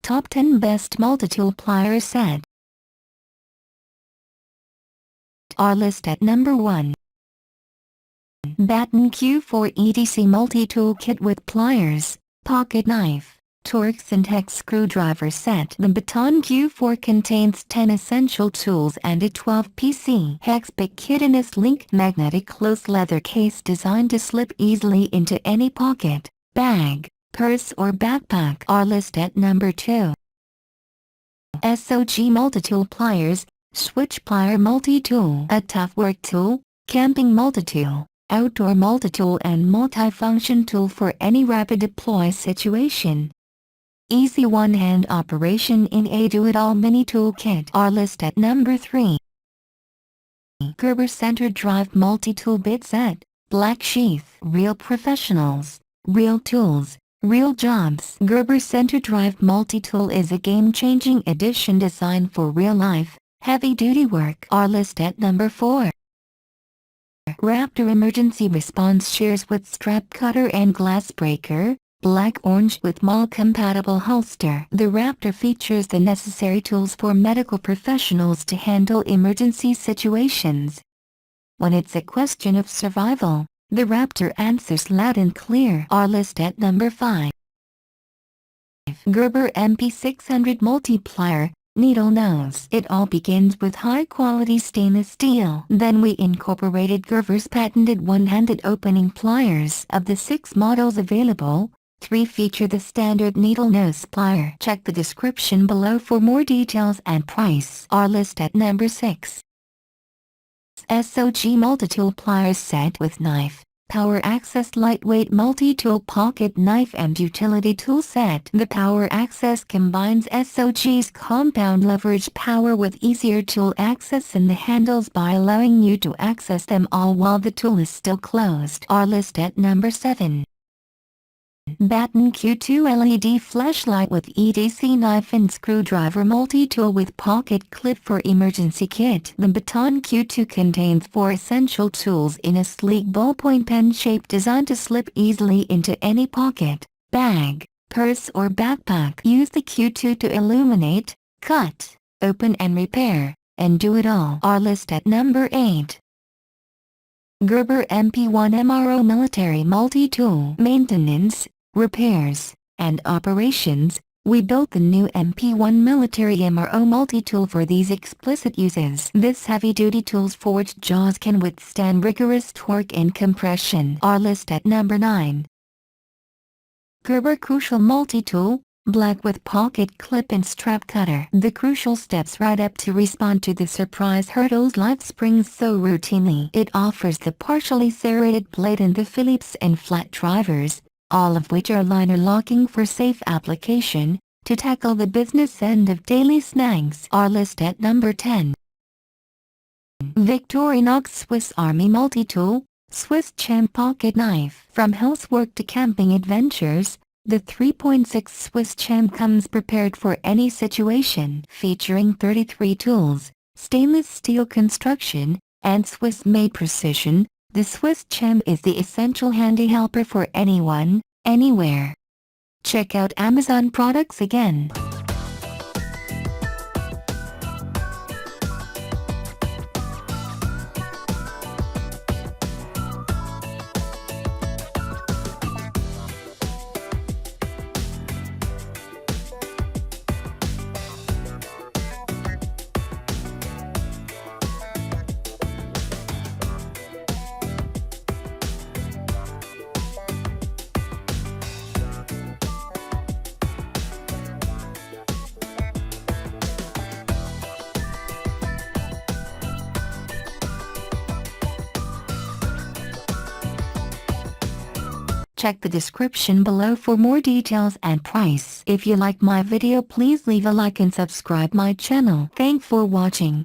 Top 10 Best Multi-Tool Plier Set. Our list at number 1. Baton Q4 EDC Multi-Tool Kit with Pliers, Pocket Knife, Torx and hex screwdriver set. The Baton Q4 contains 10 essential tools and a 12-piece hex pick kit in a sleek magnetic close leather case designed to slip easily into any pocket, bag, purse or backpack. Our list at number 2. SOG Multi-Tool Pliers, SwitchPlier Multi-Tool. A tough work tool, camping multi-tool, outdoor multi-tool and multifunction tool for any rapid deploy situation. Easy one-hand operation in a do-it-all mini toolkit. Our list at number 3. Gerber Center Drive Multi-Tool Bit Set, Black Sheath. Real professionals, real tools, real jobs. Gerber Center Drive Multi-Tool is a game-changing addition designed for real-life, heavy-duty work. Our list at number 4. Raptor Emergency Response Shears with Strap Cutter and Glass Breaker, Black-Orange with MOLLE-compatible holster. The Raptor features the necessary tools for medical professionals to handle emergency situations. When it's a question of survival, the Raptor answers loud and clear. Our list at number 5. Gerber MP600 Multi-Plier, Needle Nose. It all begins with high-quality stainless steel. Then we incorporated Gerber's patented one-handed opening pliers. Of the 6 models available, 3 feature the standard needle nose plier. Check the description below for more details and price. Our list at number 6. SOG Multi-Tool Pliers Set with Knife, PowerAccess Lightweight Multi-Tool Pocket Knife and Utility Tool Set. The PowerAccess combines SOG's compound leverage power with easier tool access in the handles by allowing you to access them all while the tool is still closed. Our list at number 7. Baton Q2 LED Flashlight with EDC Knife and Screwdriver Multi-Tool with Pocket Clip for Emergency Kit. The Baton Q2 contains 4 essential tools in a sleek ballpoint pen shape designed to slip easily into any pocket, bag, purse or backpack. Use the Q2 to illuminate, cut, open and repair, and do it all. Our list at number 8. Gerber MP1 MRO Military Multi-Tool. Maintenance, repairs, and operations. We built the new MP1 Military MRO Multi-Tool for these explicit uses. This heavy-duty tool's forged jaws can withstand rigorous torque and compression. Our list at number 9. Gerber Crucial Multi-Tool, Black with Pocket Clip and Strap Cutter. The Crucial steps right up to respond to the surprise hurdles life springs so routinely. It offers the partially serrated blade and the Phillips and flat drivers, all of which are liner locking for safe application, to tackle the business end of daily snags. Our list at number 10. Victorinox Swiss Army Multi-Tool, SwissChamp Pocket Knife. From housework to camping adventures, the 3.6 SwissChamp comes prepared for any situation. Featuring 33 tools, stainless steel construction, and Swiss-made precision, the SwissChamp is the essential handy helper for anyone, anywhere. Check out Amazon products again. Check the description below for more details and price. If you like my video, please leave a like and subscribe my channel. Thanks for watching.